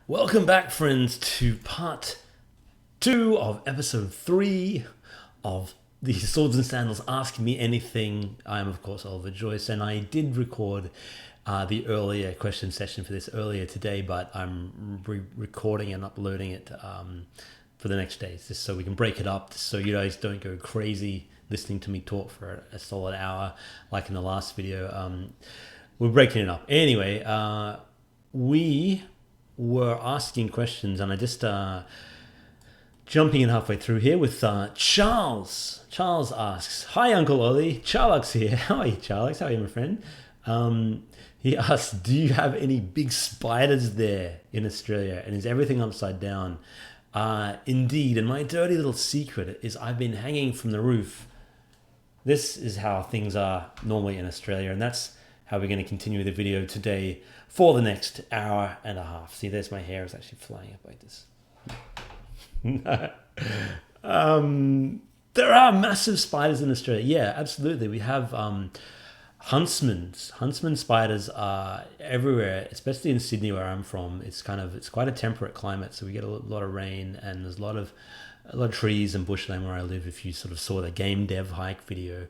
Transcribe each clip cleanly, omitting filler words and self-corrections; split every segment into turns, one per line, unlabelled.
Welcome back, friends, to part 2 of episode 3 of the Swords and Sandals Ask Me Anything. I am, of course, Oliver Joyce, and I did record the earlier question session for this earlier today, but I'm recording and uploading it for the next day, just so we can break it up, so you guys don't go crazy listening to me talk for a solid hour like in the last video. We're breaking it up. Anyway, we were asking questions, and I just jumping in halfway through here with Charles. Charles asks, "Hi, Uncle Ollie. Charles here. How are you, Charles? How are you, my friend?" He asks, "Do you have any big spiders there in Australia? And is everything upside down?" Indeed, and my dirty little secret is I've been hanging from the roof. This is how things are normally in Australia, and that's how we're going to continue the video today for the next hour and a half. See, there's my hair is actually flying up like this. There are massive spiders in Australia. Yeah, absolutely. We have huntsmen spiders are everywhere, especially in Sydney where I'm from. It's quite a temperate climate, so we get a lot of rain, and there's a lot of trees and bushland where I live. If you sort of saw the game dev hike video,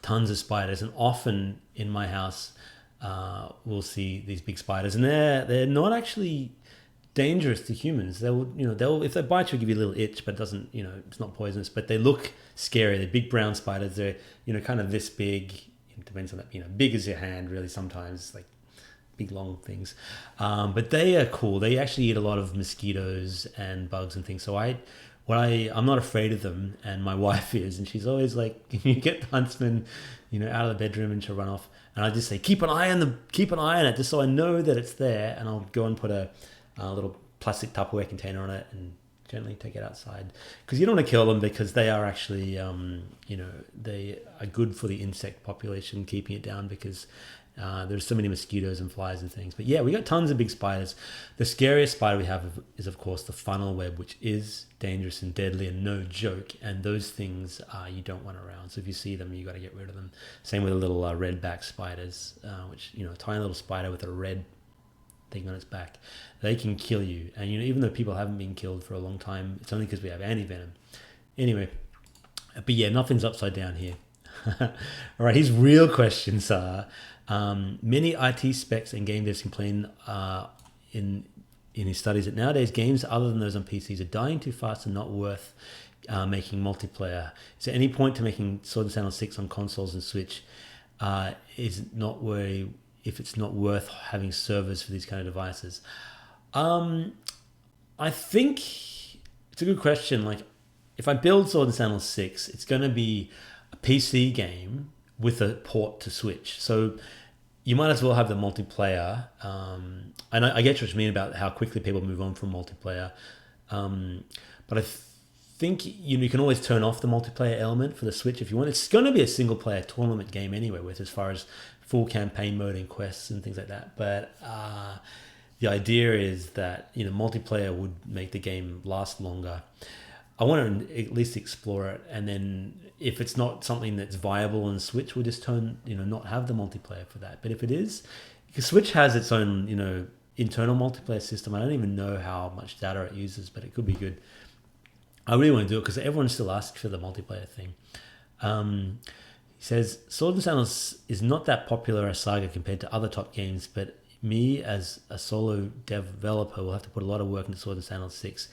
tons of spiders, and often in my house we'll see these big spiders, and they're not actually dangerous to humans. They'll if they bite you, give you a little itch, but it doesn't, it's not poisonous, but they look scary. They're big brown spiders. They're kind of this big. It depends on that, big as your hand really, sometimes, like big long things, but they are cool. They actually eat a lot of mosquitoes and bugs and things, so I'm not afraid of them, and my wife is, and she's always like, "Can you get the huntsman, out of the bedroom?" And she'll run off, and I just say, keep an eye on it, just so I know that it's there, and I'll go and put a little plastic Tupperware container on it and gently take it outside, because you don't want to kill them, because they are actually, they are good for the insect population, keeping it down, because there's so many mosquitoes and flies and things. But yeah, we got tons of big spiders. The scariest spider we have is, of course, the funnel web, which is dangerous and deadly and no joke. And those things you don't want around. So if you see them, you got to get rid of them. Same with the little redback spiders, which, a tiny little spider with a red thing on its back. They can kill you. And, even though people haven't been killed for a long time, it's only because we have anti-venom. Anyway, but yeah, nothing's upside down here. All right, his real questions are, many IT specs and game devs complain in his studies that nowadays games other than those on PCs are dying too fast and not worth making multiplayer. Is there any point to making Swords and Sandals 6 on consoles and Switch? If it's not worth having servers for these kind of devices? I think it's a good question. Like, if I build Swords and Sandals 6, it's going to be a PC game with a port to Switch. So you might as well have the multiplayer. And I get what you mean about how quickly people move on from multiplayer. But I think you can always turn off the multiplayer element for the Switch if you want. It's going to be a single player tournament game anyway, with as far as full campaign mode and quests and things like that. But the idea is that multiplayer would make the game last longer. I want to at least explore it, and then if it's not something that's viable on Switch, we'll just not have the multiplayer for that. But if it is, because Switch has its own internal multiplayer system. I don't even know how much data it uses, but it could be good. I really want to do it because everyone still asks for the multiplayer thing. He says, Swords and Sandals is not that popular a saga compared to other top games, but me as a solo developer will have to put a lot of work into Swords and Sandals 6.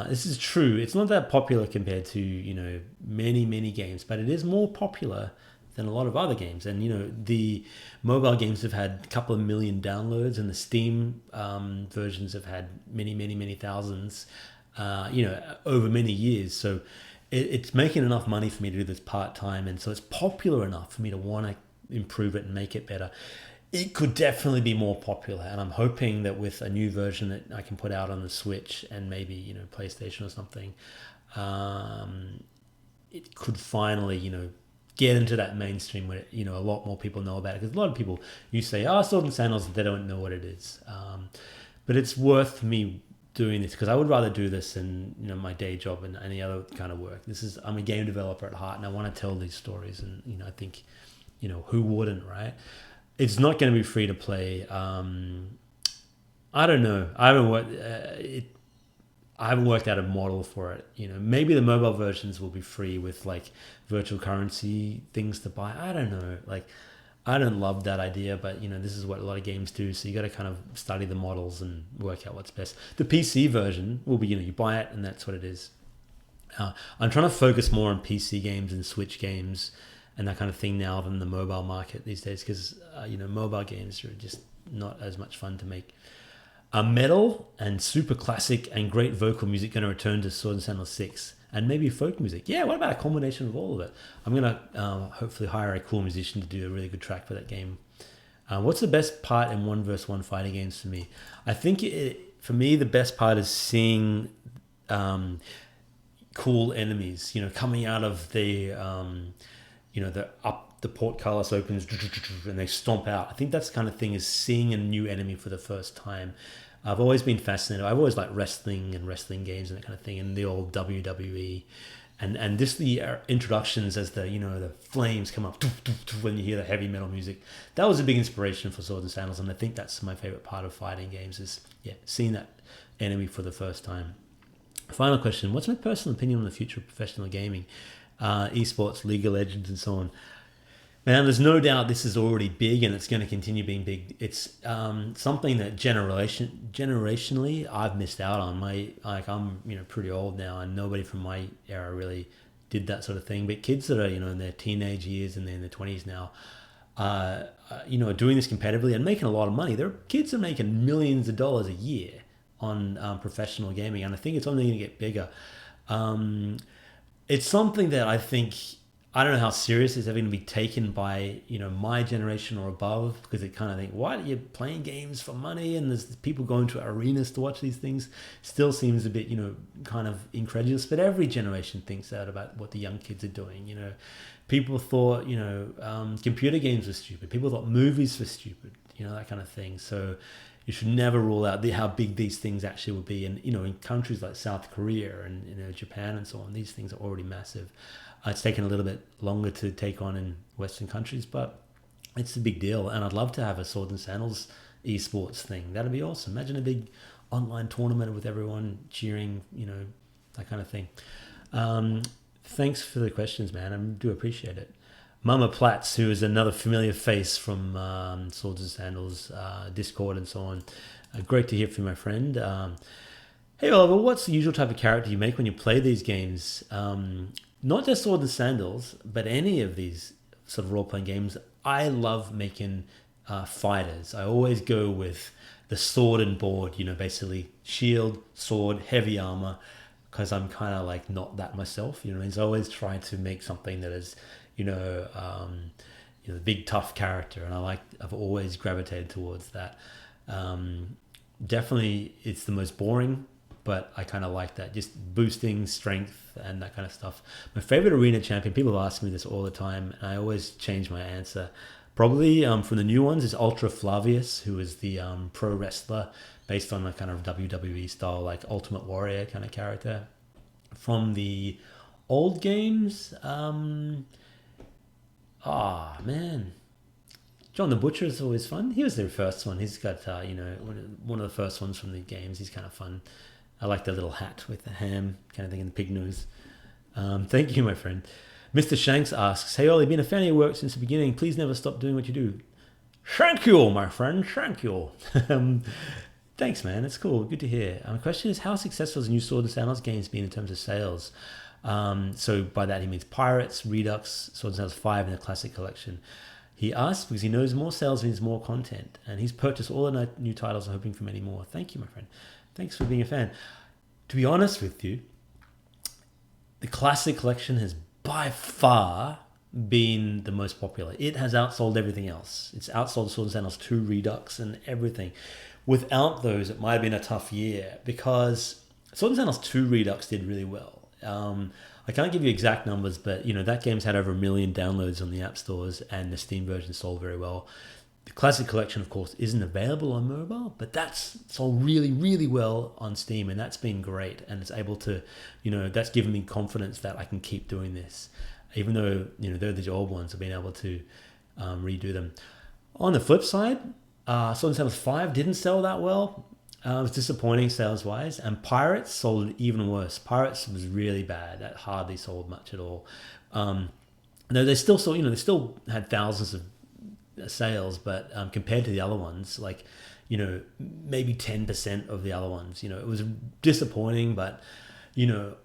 This is true. It's not that popular compared to, many games, but it is more popular than a lot of other games. And, the mobile games have had a couple of million downloads, and the Steam versions have had many thousands, over many years. So it's making enough money for me to do this part-time. And so it's popular enough for me to want to improve it and make it better. It could definitely be more popular, and I'm hoping that with a new version that I can put out on the Switch and maybe PlayStation or something, it could finally get into that mainstream where a lot more people know about it. Because a lot of people, you say, Swords and Sandals, they don't know what it is, but it's worth me doing this because I would rather do this than my day job and any other kind of work. I'm a game developer at heart, and I want to tell these stories, and I think who wouldn't, right? It's not going to be free to play. I don't know. I haven't worked out a model for it. Maybe the mobile versions will be free with like virtual currency things to buy. I don't know. Like, I don't love that idea, but this is what a lot of games do. So you got to kind of study the models and work out what's best. The PC version will be, you buy it and that's what it is. I'm trying to focus more on PC games and Switch games and that kind of thing now than the mobile market these days because mobile games are just not as much fun to make. Are metal and super classic and great vocal music going to return to Swords and Sandals 6? And maybe folk music. Yeah, what about a combination of all of it? I'm going to hopefully hire a cool musician to do a really good track for that game. What's the best part in 1v1 fighting games for me? I think for me, the best part is seeing cool enemies, coming out of the portcullis opens and they stomp out. I think that's the kind of thing is seeing a new enemy for the first time. I've always been fascinated. I've always liked wrestling and wrestling games and that kind of thing, and the old WWE, and this the introductions as the flames come up when you hear the heavy metal music. That was a big inspiration for Swords and Sandals, and I think that's my favorite part of fighting games is seeing that enemy for the first time. Final question: what's my personal opinion on the future of professional gaming, esports, League of Legends, and so on? Man, there's no doubt this is already big and it's going to continue being big. It's something that generationally I've missed out on. I'm pretty old now, and nobody from my era really did that sort of thing. But kids that are in their teenage years and they're in their 20s now, are doing this competitively and making a lot of money. There are kids that are making millions of dollars a year on professional gaming, and I think it's only going to get bigger. It's something that I don't know how serious it's ever going to be taken by my generation or above, because they kind of think, what, you're playing games for money and there's people going to arenas to watch these things. Still seems a bit kind of incredulous, but every generation thinks that about what the young kids are doing. People thought computer games were stupid, people thought movies were stupid, that kind of thing. So you should never rule out how big these things actually will be. And in countries like South Korea and Japan and so on, these things are already massive. It's taken a little bit longer to take on in Western countries, but it's a big deal. And I'd love to have a Swords and Sandals esports thing. That'd be awesome. Imagine a big online tournament with everyone cheering, that kind of thing. Thanks for the questions, man. I do appreciate it. Mama Platts, who is another familiar face from Swords and Sandals, Discord and so on. Great to hear from my friend. Hey, Oliver, what's the usual type of character you make when you play these games? Not just Swords and Sandals, but any of these sort of role-playing games. I love making fighters. I always go with the sword and board, basically shield, sword, heavy armor, because I'm kind of like not that myself. So I always try to make something that is, the big tough character, and I've always gravitated towards that. Definitely, it's the most boring, but I kind of like that, just boosting strength and that kind of stuff. My favorite arena champion, people ask me this all the time, and I always change my answer. Probably from the new ones is Ultra Flavius, who is the pro wrestler based on a kind of WWE style, like Ultimate Warrior kind of character. From the old games, man, John the Butcher is always fun. He was the first one. He's got one of the first ones from the games. He's kind of fun. I like the little hat with the ham kind of thing and the pig nose. Thank you, my friend. Mr. Shanks asks, hey, Ollie, been a fan of your work since the beginning. Please never stop doing what you do. Thank you, my friend. Thank you. Thanks, man. It's cool. Good to hear. My question is, how successful has new Sword and Sandals games been in terms of sales? So by that, he means Pirates, Redux, Sword and Sandals 5, and the Classic Collection. He asks because he knows more sales means more content, and he's purchased all the new titles and hoping for many more. Thank you, my friend. Thanks for being a fan. To be honest with you, the Classic Collection has by far been the most popular. It has outsold everything else. It's outsold Swords and Sandals 2, Redux, and everything. Without those, it might have been a tough year because Swords and Sandals 2 Redux did really well. I can't give you exact numbers, but that game's had over 1 million downloads on the app stores, and the Steam version sold very well. The Classic Collection, of course, isn't available on mobile, but that's sold really, really well on Steam, and that's been great. And it's able to, that's given me confidence that I can keep doing this, even though they're the old ones. I've been able to redo them. On the flip side, Swords and Sandals 5 didn't sell that well. It was disappointing sales wise, and Pirates sold even worse. Pirates was really bad. That hardly sold much at all. Um, no, they still sold. They still had thousands of sales, but compared to the other ones, like maybe 10% of the other ones. It was disappointing, but you know,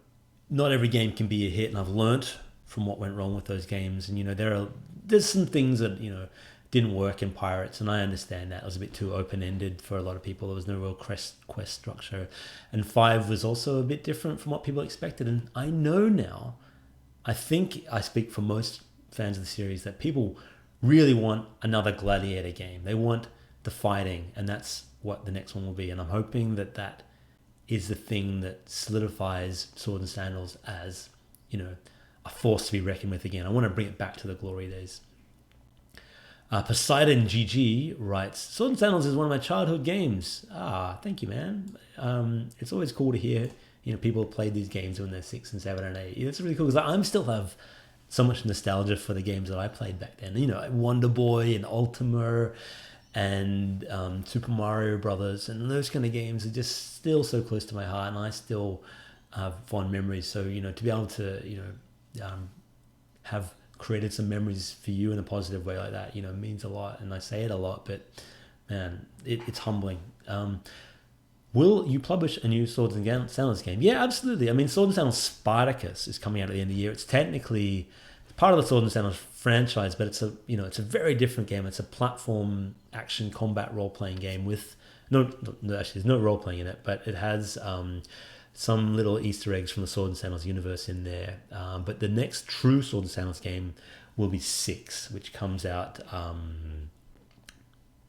not every game can be a hit, and I've learnt from what went wrong with those games. And there's some things that didn't work in Pirates, and I understand that it was a bit too open ended for a lot of people. There was no real quest structure, and 5 was also a bit different from what people expected. And I know now, I think I speak for most fans of the series, that people really want another Gladiator game. They want the fighting, and that's what the next one will be. And I'm hoping that is the thing that solidifies Swords and Sandals as a force to be reckoned with again. I want to bring it back to the glory days. Poseidon GG writes, Swords and Sandals is one of my childhood games. Thank you, man. It's always cool to hear people played these games when they're 6 and 7 and 8. It's really cool because I still have so much nostalgia for the games that I played back then. Wonder Boy and Ultima and Super Mario Brothers, and those kind of games are just still so close to my heart, and I still have fond memories. So to be able to have created some memories for you in a positive way like that means a lot. And I say it a lot, but man, it's humbling. Will you publish a new Swords and Sandals game? Yeah, absolutely. I mean, Swords and Sandals Spartacus is coming out at the end of the year. It's technically part of the Swords and Sandals franchise, but it's a very different game. It's a platform action combat role playing game with actually there's no role playing in it, but it has some little Easter eggs from the Swords and Sandals universe in there. But the next true Swords and Sandals game will be 6, which comes out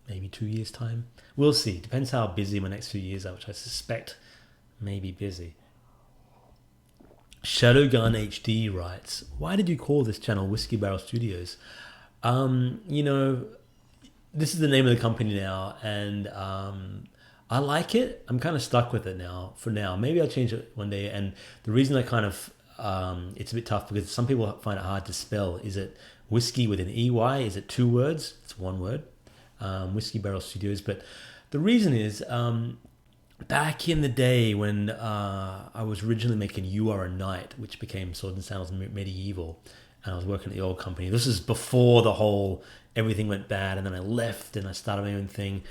maybe 2 years time. We'll see. Depends how busy my next few years are, which I suspect may be busy. Shadowgun HD writes, why did you call this channel Whiskeybarrel Studios? This is the name of the company now, and I like it. I'm kind of stuck with it now for now. Maybe I'll change it one day. And the reason I kind of it's a bit tough because some people find it hard to spell. Is it whiskey with an EY? Is it 2 words? It's 1 word. Whiskeybarrel Studios. But the reason is back in the day when I was originally making You Are a Knight, which became Swords and Sandals Medieval, and I was working at the old company. This is before the whole everything went bad, and then I left and I started my own thing.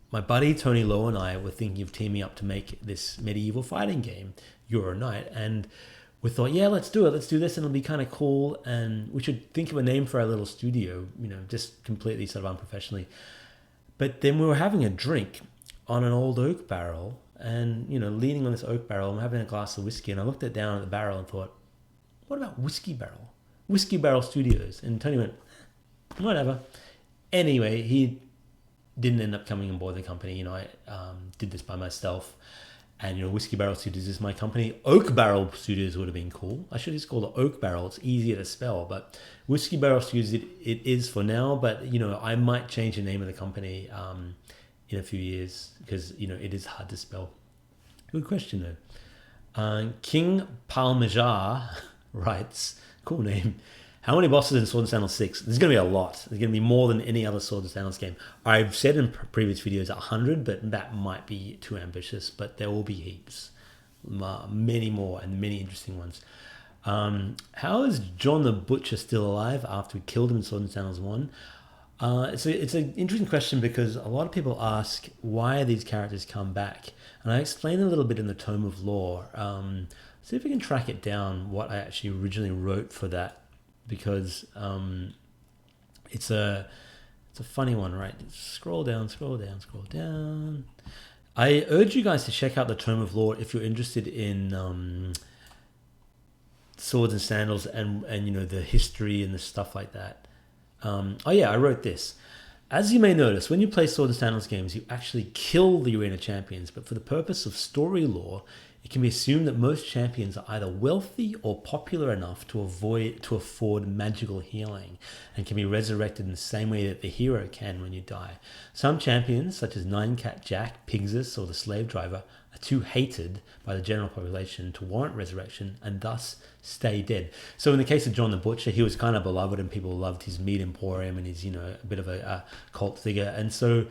My buddy Tony Lowe and I were thinking of teaming up to make this medieval fighting game, You Are a Knight, and we thought, yeah, let's do it. Let's do this, and it'll be kind of cool. And we should think of a name for our little studio, just completely sort of unprofessionally. But then we were having a drink on an old oak barrel, and leaning on this oak barrel, I'm having a glass of whiskey, and I looked down at the barrel and thought, what about Whiskeybarrel? Whiskeybarrel Studios. And Tony went, whatever. Anyway, he didn't end up coming on board the company. I did this by myself. And Whiskeybarrel Studios is my company. Oak Barrel Studios would have been cool. I should have just called it Oak Barrel. It's easier to spell. But Whiskeybarrel Studios, it is for now. But I might change the name of the company in a few years because it is hard to spell. Good question though. King Palmajar writes, cool name. How many bosses in Swords and Sandals 6? There's going to be a lot. There's going to be more than any other Swords and Sandals game. I've said in previous videos 100, but that might be too ambitious. But there will be heaps. Many more and many interesting ones. How is John the Butcher still alive after we killed him in Swords and Sandals 1? It's an interesting question because a lot of people ask why these characters come back. And I explain a little bit in the Tome of Lore. See if we can track it down, what I actually originally wrote for that. Because it's a funny one, right? Scroll down. I urge you guys to check out the Tome of Lore if you're interested in Swords and Sandals and the history and the stuff like that. I wrote this. As you may notice, when you play Swords and Sandals games, you actually kill the arena champions, but for the purpose of story lore, it can be assumed that most champions are either wealthy or popular enough to afford magical healing and can be resurrected in the same way that the hero can when you die. Some champions, such as Nine Cat Jack, Pigsus, or the Slave Driver, are too hated by the general population to warrant resurrection and thus stay dead. So in the case of John the Butcher, he was kind of beloved and people loved his meat emporium and he's, a bit of a cult figure. And so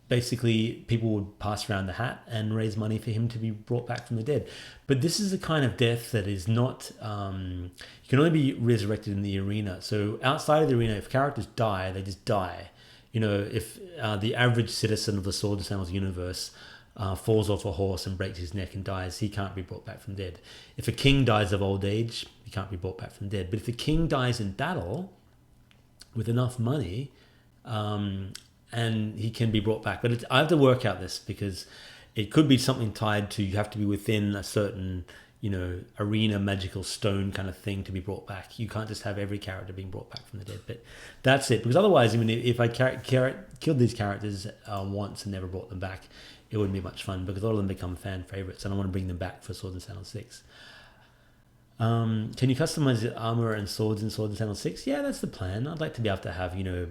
basically people would pass around the hat and raise money for him to be brought back from the dead. But this is a kind of death that is not, you can only be resurrected in the arena. So outside of the arena, if characters die, they just die. You know, if the average citizen of the Swords and Sandals universe falls off a horse and breaks his neck and dies, he can't be brought back from the dead. If a king dies of old age, he can't be brought back from the dead. But if the king dies in battle with enough money, and he can be brought back. But I have to work out this because it could be something tied to you have to be within a certain, you know, arena magical stone kind of thing to be brought back. You can't just have every character being brought back from the dead. But that's it. Because otherwise, I mean, if I killed these characters once and never brought them back, it wouldn't be much fun because a lot of them become fan favorites and I want to bring them back for Swords and Sandals 6. Can you customize the armor and swords in Swords and Sandals 6? Yeah, that's the plan. I'd like to be able to have, you know,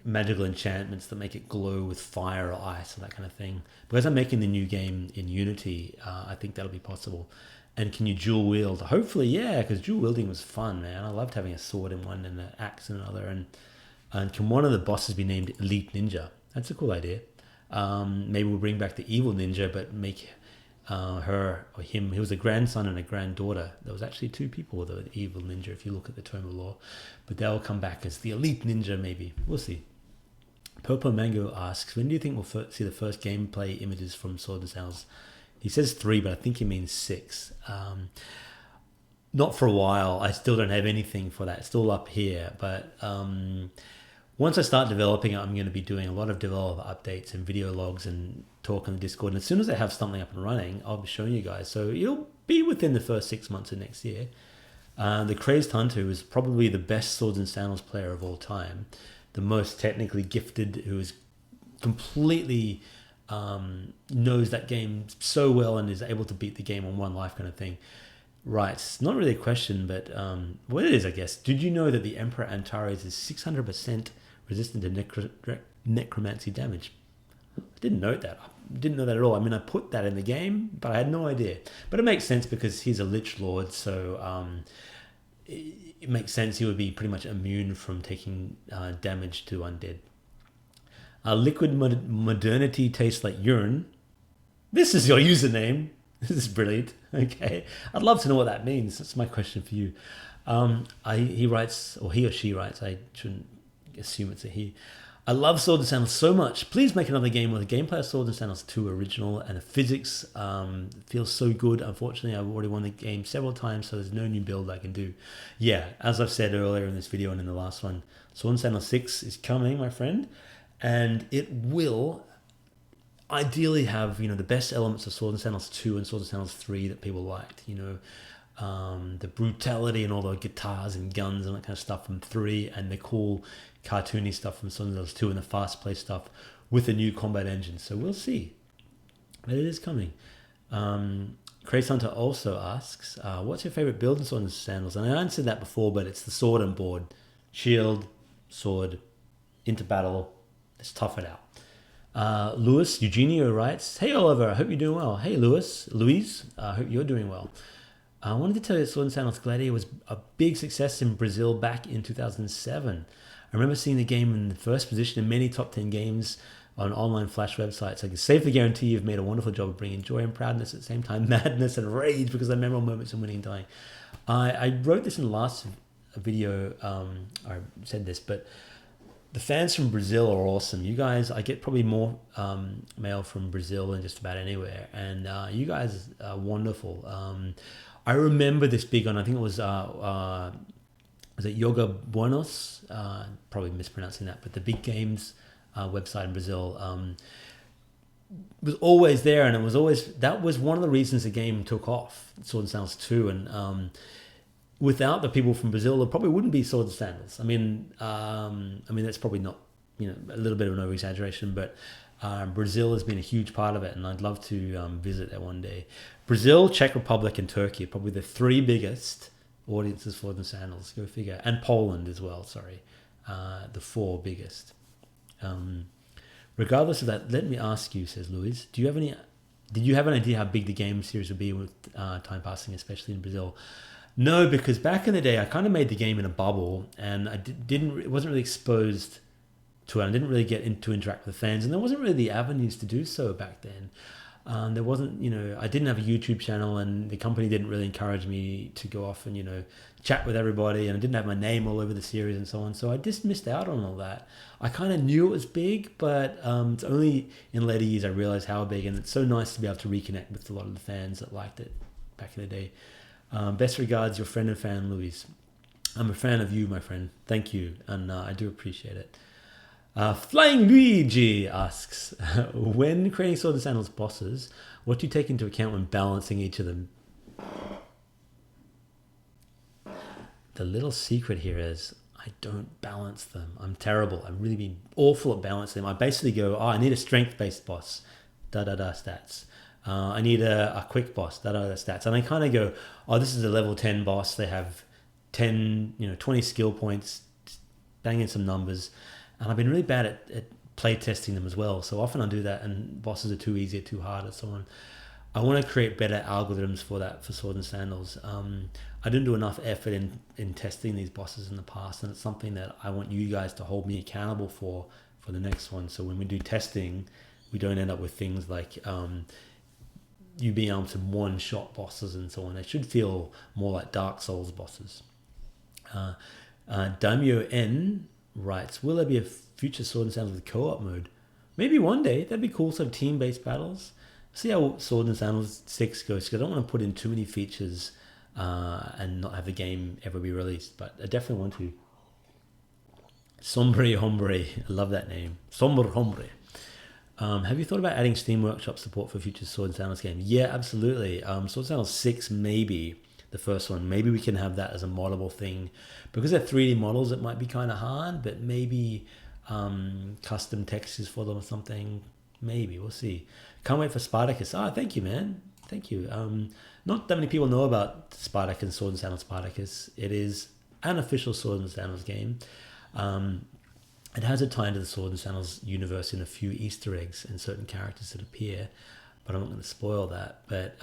magical enchantments that make it glow with fire or ice or that kind of thing. Because I'm making the new game in Unity, I think that'll be possible. And can you dual wield? Hopefully, yeah, because dual wielding was fun, man. I loved having a sword in one and an axe in another. And can one of the bosses be named Elite Ninja? That's a cool idea. Maybe we'll bring back the evil ninja, but make her or him. He was a grandson and a granddaughter. There was actually two people with an evil ninja if you look at the Tome of Law, but they'll come back as the elite ninja. Maybe we'll see. Purple Mango asks, when do you think we'll see the first gameplay images from Sword and Sandals? He says 3, but I think he means 6. Not for a while. I still don't have anything for that. It's still up here, but once I start developing it, I'm going to be doing a lot of developer updates and video logs and talk on the Discord. And as soon as I have something up and running, I'll be showing you guys. So it'll be within the first 6 months of next year. The Crazed Hunter, who is probably the best Swords and Sandals player of all time, the most technically gifted, who is completely knows that game so well and is able to beat the game on one life kind of thing. Right, it's not really a question, but what it is, I guess. Did you know that the Emperor Antares is 600% resistant to necromancy damage? I didn't know that. I didn't know that at all. I mean, I put that in the game, but I had no idea. But it makes sense because he's a Lich Lord, so it makes sense he would be pretty much immune from taking damage to undead. Liquid modernity tastes like urine. This is your username. This is brilliant. Okay, I'd love to know what that means. That's my question for you. He writes, or he or she writes, I shouldn't assume it's a he. I love Swords and Sandals so much. Please make another game with a gameplay of Swords and Sandals 2 original, and the physics feels so good. Unfortunately, I've already won the game several times, so there's no new build I can do. Yeah, as I've said earlier in this video and in the last one, Swords and Sandals 6 is coming, my friend, and it will ideally have, you know, the best elements of Swords and Sandals 2 and Swords and Sandals 3 that people liked, you know, the brutality and all the guitars and guns and that kind of stuff from 3, and the cool cartoony stuff from Swords and Sandals 2 and the fast-paced stuff with a new combat engine. So we'll see. But it is coming. Craze Hunter also asks, what's your favorite build in Swords and Sandals? And I answered that before, but it's the sword and board. Shield, sword, into battle. Let's tough it out. Louis Eugenio writes, hey Oliver, I hope you're doing well. Hey Louise, I hope you're doing well. I wanted to tell you that Swords and Sandals Gladiator was a big success in Brazil back in 2007. I remember seeing the game in the first position in many top 10 games on online flash websites. I can safely guarantee you've made a wonderful job of bringing joy and proudness at the same time, madness and rage because of the memorable moments of winning and dying. I wrote this in the last video, I said this, but the fans from Brazil are awesome. You guys, I get probably more mail from Brazil than just about anywhere. And you guys are wonderful. I remember this big one, I think it was it Yoga Buenos? Probably mispronouncing that, but the big games website in Brazil was always there, and that was one of the reasons the game took off, Swords and Sandals 2, and without the people from Brazil, there probably wouldn't be Swords and Sandals. I mean that's probably not, you know, a little bit of an over-exaggeration, but Brazil has been a huge part of it, and I'd love to visit there one day. Brazil, Czech Republic, and Turkey are probably the 3 biggest audiences for the Sandals. Go figure. And Poland as well. Sorry, the 4 biggest. Regardless of that, let me ask you, says Louis, did you have an idea how big the game series would be with time passing, especially in Brazil? No, because back in the day, I kind of made the game in a bubble, and I it wasn't really exposed to it. I didn't really get to interact with fans, and there wasn't really the avenues to do so back then. There wasn't, I didn't have a YouTube channel, and the company didn't really encourage me to go off and, chat with everybody, and I didn't have my name all over the series and so on. So I just missed out on all that. I kind of knew it was big, but it's only in later years I realized how big, and it's so nice to be able to reconnect with a lot of the fans that liked it back in the day. Best regards, your friend and fan, Louise. I'm a fan of you, my friend. Thank you, and I do appreciate it. Flying Luigi asks, when creating Swords and Sandals bosses, what do you take into account when balancing each of them? The little secret here is I don't balance them. I'm terrible. I've really been awful at balancing them. I basically go, I need a strength-based boss, da-da-da stats. I need a quick boss, da-da-da stats. And I kind of go, this is a level 10 boss. They have 10, 20 skill points, bang in some numbers. And I've been really bad at play testing them as well. So often I do that, and bosses are too easy or too hard and so on. I want to create better algorithms for that for Swords and Sandals. I didn't do enough effort in testing these bosses in the past, and it's something that I want you guys to hold me accountable for the next one. So when we do testing, we don't end up with things like you being able to one-shot bosses and so on. They should feel more like Dark Souls bosses. Daimyo N writes, will there be a future Sword and Sandals with co-op mode? Maybe one day. That'd be cool. Some team-based battles. See how Sword and Sandals 6 goes, because I don't want to put in too many features and not have the game ever be released, but I definitely want to. Sombre Hombre. I love that name. Sombre Hombre. Have you thought about adding Steam Workshop support for future Sword and Sandals game? Yeah, absolutely. Sword and Sandals 6, maybe. The first one, maybe we can have that as a moddable thing. Because they're 3D models, it might be kind of hard, but maybe custom textures for them or something. Maybe, we'll see. Can't wait for Spartacus. Thank you, man. Thank you. Not that many people know about Spartacus and Sword and Sandals Spartacus. It is an official Sword and Sandals game. It has a tie into the Sword and Sandals universe in a few Easter eggs and certain characters that appear, but I'm not going to spoil that. But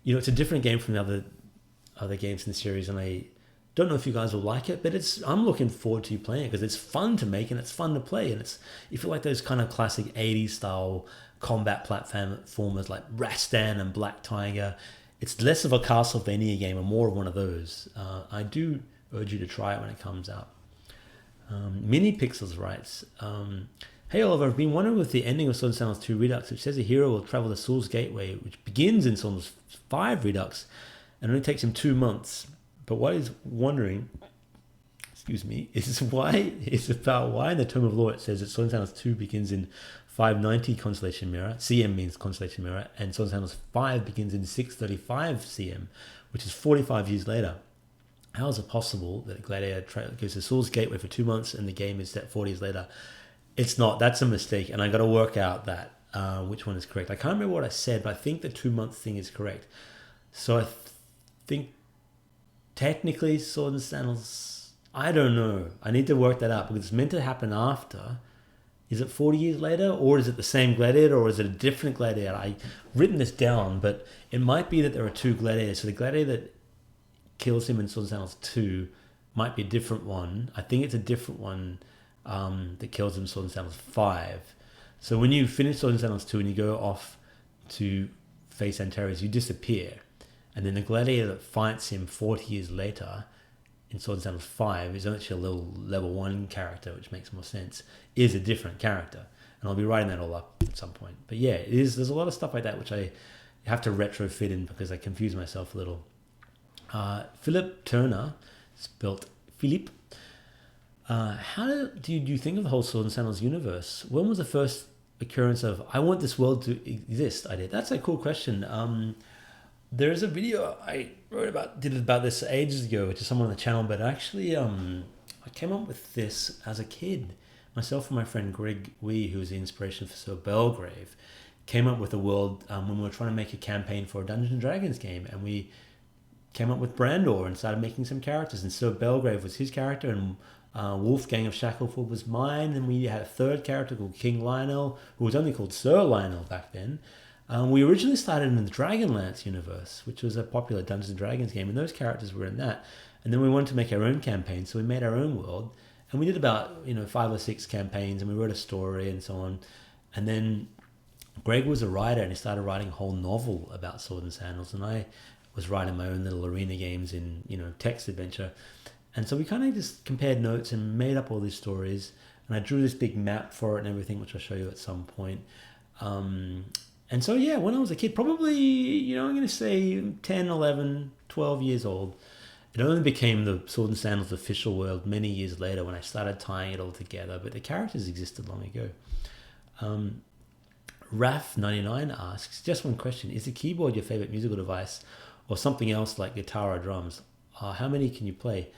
it's a different game from the other games in the series, and I don't know if you guys will like it, but I'm looking forward to playing it because it's fun to make and it's fun to play, and you feel like those kind of classic 80s style combat platformers like Rastan and Black Tiger. It's less of a Castlevania game and more of one of those. I do urge you to try it when it comes out. Mini Pixels writes, hey Oliver, I've been wondering with the ending of Swords and Sandals 2 Redux, which says a hero will travel the Soul's Gateway, which begins in Swords 5 Redux and only takes him 2 months. But what he's wondering, is about why in the Tome of Law it says that Swords and Sandals 2 begins in 590 Constellation Mirror, CM means Constellation Mirror, and Swords and Sandals 5 begins in 635 CM, which is 45 years later. How is it possible that a gladiator goes to Soul's Gateway for 2 months and the game is set 40 years later? It's not. That's a mistake, and I got to work out that which one is correct. I can't remember what I said, but I think the 2 month thing is correct. So I think technically Sword and Sandals, I don't know. I need to work that out because it's meant to happen after. Is it 40 years later, or is it the same gladiator, or is it a different gladiator? I've written this down, but it might be that there are two gladiators. So the gladiator that kills him in Swords and Sandals 2 might be a different one. I think it's a different one that kills him in Swords and Sandals 5. So when you finish Swords and Sandals 2 and you go off to face Antares, you disappear. And then the gladiator that fights him 40 years later in Swords and Sandals 5 is actually a little level 1 character, which makes more sense, is a different character. And I'll be writing that all up at some point. But yeah, there's a lot of stuff like that which I have to retrofit in because I confuse myself a little. Philip Turner, spelt Philip. How do you think of the whole Swords and Sandals universe? When was the first occurrence of, I want this world to exist? That's a cool question. There's a video I did about this ages ago, which is someone on the channel, but actually I came up with this as a kid. Myself and my friend Greg Wee, who was the inspiration for Sir Belgrave, came up with a world when we were trying to make a campaign for a Dungeons & Dragons game, and we came up with Brandor and started making some characters, and Sir Belgrave was his character, and Wolfgang of Shackleford was mine, and we had a third character called King Lionel, who was only called Sir Lionel back then. We originally started in the Dragonlance universe, which was a popular Dungeons & Dragons game, and those characters were in that. And then we wanted to make our own campaign, so we made our own world, and we did about 5 or 6 campaigns, and we wrote a story and so on. And then Greg was a writer, and he started writing a whole novel about Sword and Sandals, and I was writing my own little arena games in text adventure. And so we kind of just compared notes and made up all these stories, and I drew this big map for it and everything, which I'll show you at some point. And so yeah, when I was a kid, probably I'm going to say 10, 11, 12 years old, it only became the Sword and Sandals official world many years later when I started tying it all together, but the characters existed long ago. Raf99 asks, just one question, is the keyboard your favorite musical device or something else like guitar or drums? How many can you play?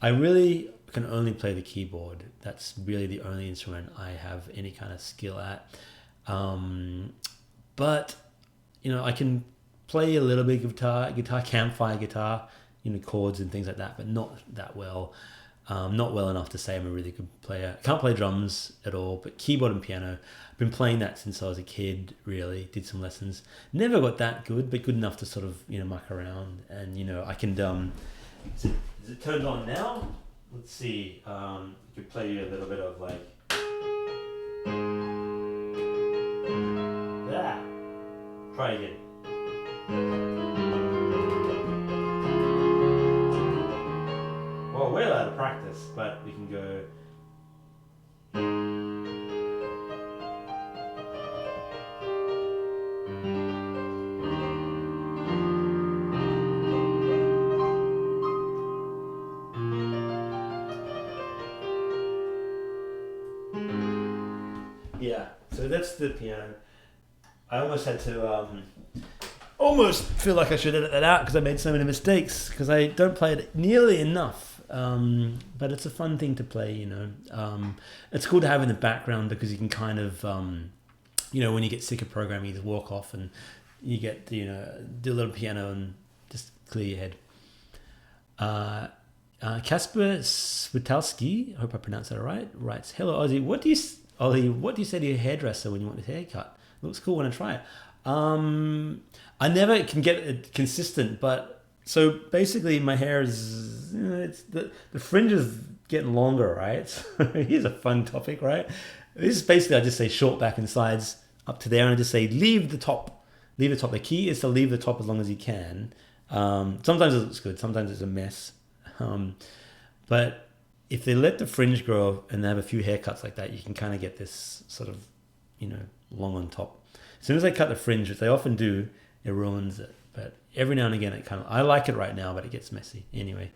I really can only play the keyboard. That's really the only instrument I have any kind of skill at. But I can play a little bit of guitar, campfire guitar, chords and things like that, but not that well. Not well enough to say I'm a really good player. I can't play drums at all, but keyboard and piano, I've been playing that since I was a kid, really. Did some lessons. Never got that good, but good enough to sort of, muck around. And, I can, is it turned on now? Let's see. I could play you a little bit of like, that. Try again. Well, we're out of practice, but we can go. Yeah, so that's the piano. I almost had to almost feel like I should edit that out because I made so many mistakes because I don't play it nearly enough. But it's a fun thing to play, It's cool to have in the background because you can kind of, when you get sick of programming, you just walk off and you get to, do a little piano and just clear your head. Kasper Switalski, I hope I pronounced that right, writes, hello Ozzy, what do you say to your hairdresser when you want this haircut? Looks cool when I try it. I never can get it consistent, but so basically my hair is, it's the fringe is getting longer, right? So here's a fun topic, right? This is basically, I just say short back and sides up to there, and I just say leave the top. The key is to leave the top as long as you can. Sometimes it looks good, sometimes it's a mess. But if they let the fringe grow and they have a few haircuts like that, you can kind of get this sort of, long on top. As soon as they cut the fringe, which they often do, it ruins it. But every now and again, it kind of, I like it right now, but it gets messy. Anyway,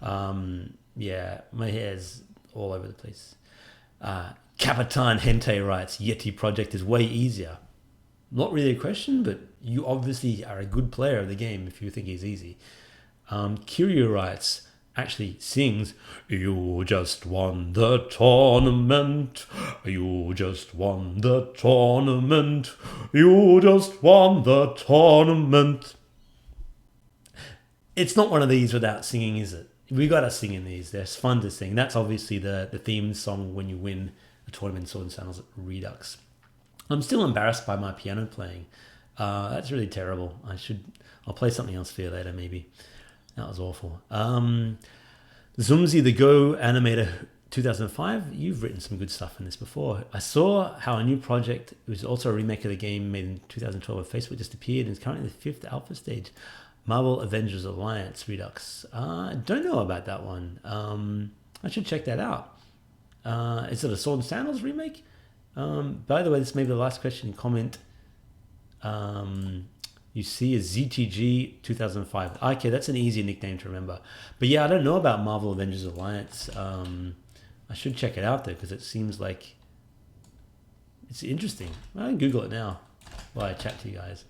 yeah, my hair's all over the place. Capitan Hente writes, Yeti project is way easier. Not really a question, but you obviously are a good player of the game if you think it's easy. Kiryu writes, actually sings, you just won the tournament, you just won the tournament, you just won the tournament. It's not one of these without singing, is it? We got to sing in these. They're fun to sing. That's obviously the theme song when you win a tournament in Swords and Sandals at Redux. I'm still embarrassed by my piano playing. That's really terrible. I'll play something else for you later, maybe. That was awful. Zoomsy the Go Animator 2005, you've written some good stuff in this before. I saw how a new project, it was also a remake of the game made in 2012 on Facebook, just appeared and is currently in the 5th alpha stage. Marvel Avengers Alliance Redux. Don't know about that one. I should check that out. Is it a Sword and Sandals remake? By the way, this may be the last question comment. You see a ZTG 2005. Okay, that's an easy nickname to remember. But yeah, I don't know about Marvel Avengers Alliance. I should check it out though, because it seems like it's interesting. I can Google it now while I chat to you guys.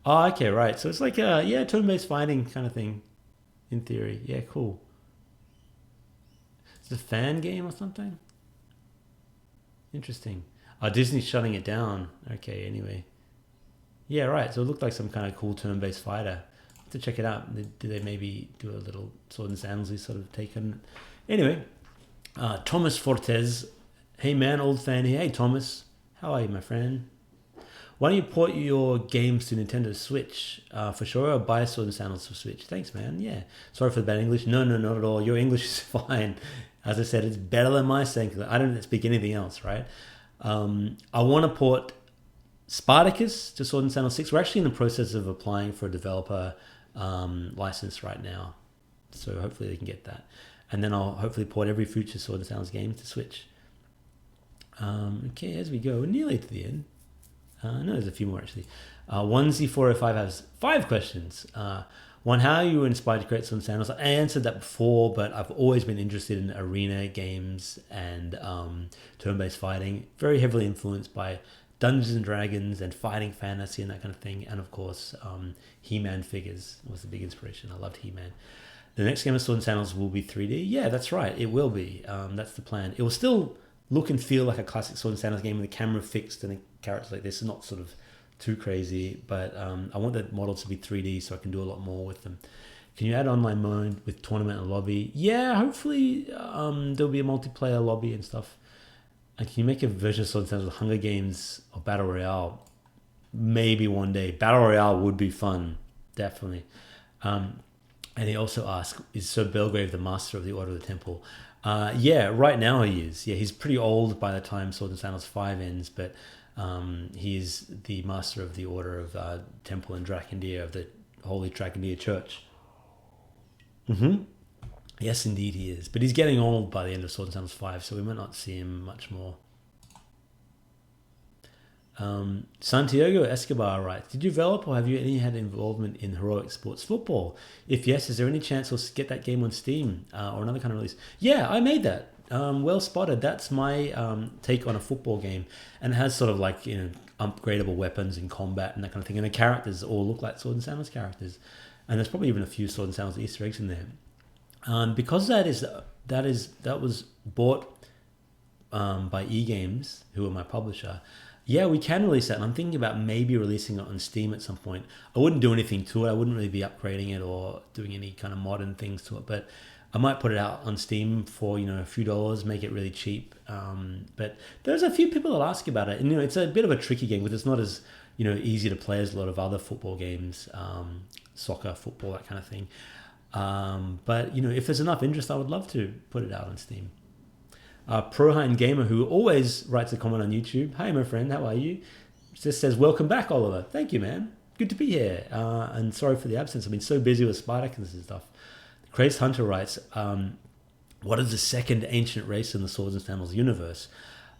Oh, okay, right. So it's like a turn-based fighting kind of thing, in theory. Yeah, cool. It's a fan game or something. Interesting. Disney's shutting it down. Okay, anyway. Yeah, right. So it looked like some kind of cool turn-based fighter. I'll have to check it out. Do they maybe do a little Sword and Sandals sort of take on it? Anyway, Thomas Fortes. Hey man, old fan here. Hey Thomas. How are you, my friend? Why don't you port your games to Nintendo Switch? For sure, or buy Swords and Sandals for Switch. Thanks, man. Yeah. Sorry for the bad English. No, no, not at all. Your English is fine. As I said, it's better than my saying. I don't speak anything else, right? I want to port Spartacus to Sword and Sandals 6. We're actually in the process of applying for a developer license right now. So hopefully they can get that. And then I'll hopefully port every future Sword and Sandals game to Switch. Okay, as we go, we're nearly to the end. No, there's a few more actually. 1Z405 has 5 questions. One, how you were inspired to create Swords and Sandals? I answered that before, but I've always been interested in arena games and turn-based fighting. Very heavily influenced by Dungeons and Dragons and fighting fantasy and that kind of thing. And of course, He-Man figures was the big inspiration. I loved He-Man. The next game of Swords and Sandals will be 3D. Yeah, that's right. It will be. That's the plan. It will still look and feel like a classic Swords and Sandals game with the camera fixed and the characters like this. Not sort of too crazy, but I want the models to be 3D so I can do a lot more with them. Can you add online mode with tournament and lobby? Yeah, hopefully there'll be a multiplayer lobby and stuff. And can you make a version of Swords and Sandals with Hunger Games or Battle Royale? Maybe one day. Battle Royale would be fun, definitely. And he also asked, is Sir Belgrave the master of the Order of the Temple? Yeah, right now he is. Yeah, he's pretty old by the time Swords and Sandals 5 ends, but he is the master of the Order of Temple in Drakendir, of the Holy Drakendir Church. Mm-hmm. Yes, indeed he is. But he's getting old by the end of Swords and Sandals 5, so we might not see him much more. Santiago Escobar writes, did you develop or have you any had involvement in heroic sports football? If yes, is there any chance we'll get that game on Steam or another kind of release? Yeah, I made that. Well spotted. That's my take on a football game, and it has sort of like, you know, upgradable weapons and combat and that kind of thing, and the characters all look like Sword and Sandals characters, and there's probably even a few Sword and Sandals Easter eggs in there. Because that was bought by eGames, who are my publisher. Yeah, we can release that, and I'm thinking about maybe releasing it on Steam at some point. I wouldn't do anything to it. I wouldn't really be upgrading it or doing any kind of modern things to it, but I might put it out on Steam for, you know, a few dollars, make it really cheap. But there's a few people that ask about it, and, you know, it's a bit of a tricky game because it's not as, you know, easy to play as a lot of other football games, soccer, football, that kind of thing. But, you know, if there's enough interest, I would love to put it out on Steam. Prohine Gamer, who always writes a comment on YouTube. Hey, my friend, how are you? Just says, welcome back, Oliver. Thank you, man. Good to be here. And sorry for the absence. I've been so busy with Spartacus and stuff. Crazed Hunter writes, what is the second ancient race in the Swords and Sandals universe?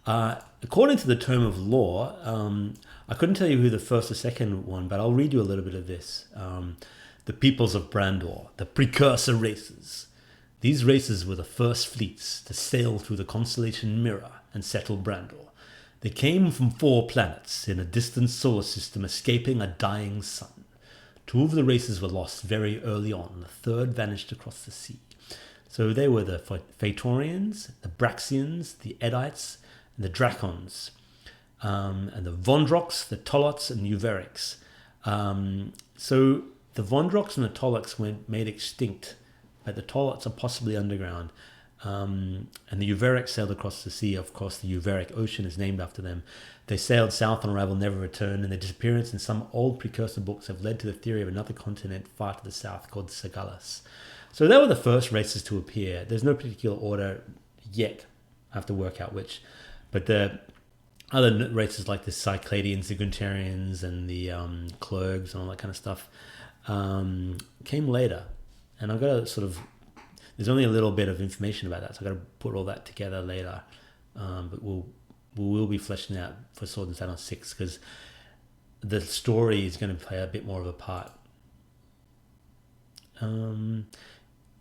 According to the tome of lore, I couldn't tell you who the first or second one, but I'll read you a little bit of this. The peoples of Brandor, the precursor races. These races were the first fleets to sail through the constellation Mirror and settle Brandor. They came from 4 planets in a distant solar system, escaping a dying sun. 2 of the races were lost very early on, and the third vanished across the sea. So they were the Phaetorians, the Braxians, the Edites, and the Dracons, and the Vondroks, the Tolots, and Uverics. So the Vondroks and the Tolots were made extinct, but the Tolots are possibly underground. And the Uverics sailed across the sea. Of course, the Uveric Ocean is named after them. They sailed south on arrival, never returned, and their disappearance in some old precursor books have led to the theory of another continent far to the south called Sagalas. So they were the first races to appear. There's no particular order yet. I have to work out which. But the other races like the Cycladians, the Guntarians, and the Clergs and all that kind of stuff came later. And I've got to sort of, there's only a little bit of information about that, so I've got to put all that together later. But we'll be fleshing out for Swords and Sandals 6 because the story is going to play a bit more of a part.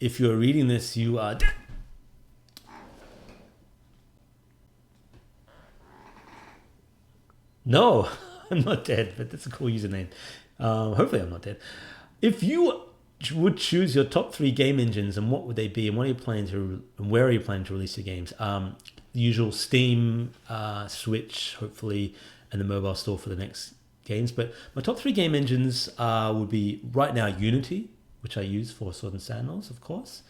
If you're reading this, you are dead. No, I'm not dead, but that's a cool username. Hopefully I'm not dead. If you would choose your top 3 game engines, and what would they be, and what are you planning to, and where are you planning to release your games? The usual Steam, Switch, hopefully, and the mobile store for the next games. But my top 3 game engines would be right now Unity, which I use for Swords and Sandals, of course.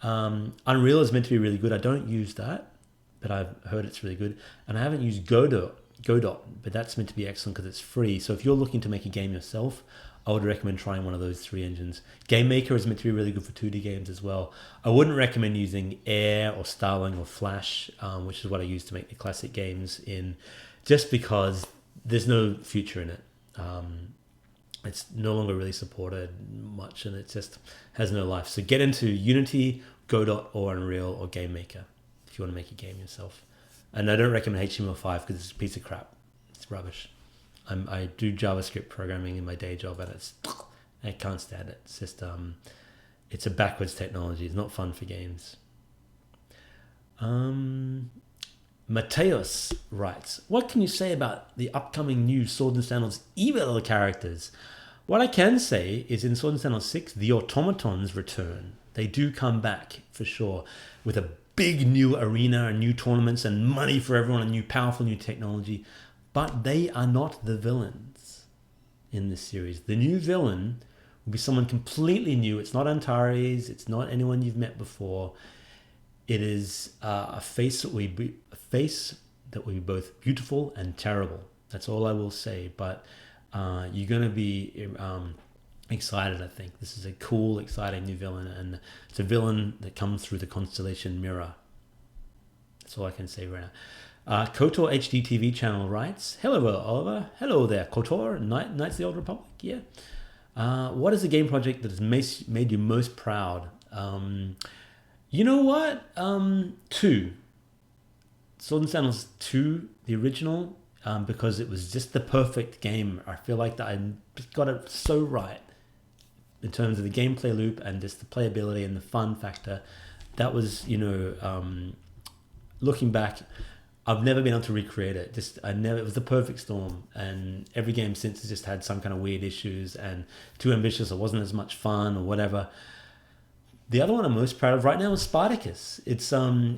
Unreal is meant to be really good. I don't use that, but I've heard it's really good. And I haven't used Godot Godot, but that's meant to be excellent because it's free. So if you're looking to make a game yourself, I would recommend trying one of those 3 engines. Game Maker is meant to be really good for 2D games as well. I wouldn't recommend using Air or Starling or Flash, which is what I use to make the classic games in, just because there's no future in it. It's no longer really supported much, and it just has no life. So get into Unity, Godot, or Unreal, or Game Maker if you want to make a game yourself. And I don't recommend HTML5 because it's a piece of crap. It's rubbish. I do JavaScript programming in my day job, and I can't stand it. It's just it's a backwards technology. It's not fun for games. Mateus writes, what can you say about the upcoming new Swords and Sandals evil characters? What I can say is in Swords and Sandals 6, the automatons return. They do come back for sure with a big new arena and new tournaments and money for everyone and new powerful new technology. But they are not the villains in this series. The new villain will be someone completely new. It's not Antares. It's not anyone you've met before. It is a face that will be both beautiful and terrible. That's all I will say. But you're going to be excited, I think. This is a cool, exciting new villain. And it's a villain that comes through the constellation Mirror. That's all I can say right now. KOTOR HDTV channel writes, hello, Oliver. Hello there, KOTOR, Knights of the Old Republic. Yeah. What is the game project that has made you most proud? You know what? 2. Sword and Sandals 2, the original, because it was just the perfect game. I feel like that I got it so right in terms of the gameplay loop and just the playability and the fun factor. That was, looking back, I've never been able to recreate it. It was the perfect storm, and every game since has just had some kind of weird issues and too ambitious or wasn't as much fun or whatever. The other one I'm most proud of right now is Spartacus. It's